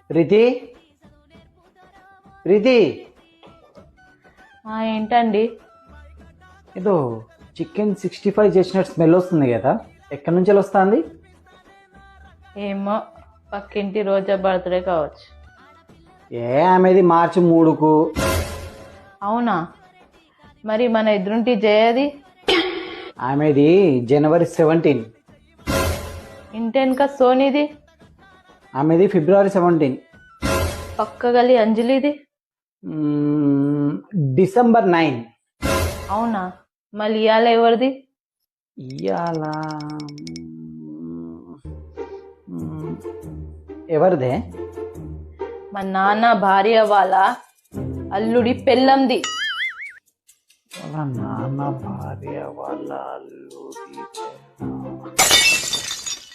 ప్రీతి ప్రీతి ఏంటండి? ఏదో చికెన్ 65 చేసినట్టు స్మెల్ వస్తుంది కదా, ఎక్కడి నుంచి వస్తుంది? ఏమో, పక్కింటి రోజా బర్త్డే కావచ్చు. ఆమెది మార్చి 3కు. అవునా? మరి మన ఎదురుంటి జయది ఆమెది జనవరి 17. ఇంటెనక సోనిది ఆమెది ఫిబ్రవరి 17. పక్క గలి అంజలిది డిసెంబర్ 9. అవునా? మళ్ళీ ఇవాళ ఎవరిది? ఇవాళ ఎవరిదే? మా నాన్న భార్య వాళ్ళ అల్లుడి పెళ్ళంది. వాళ్ళ నాన్న భార్య వాళ్ళ అల్లుడి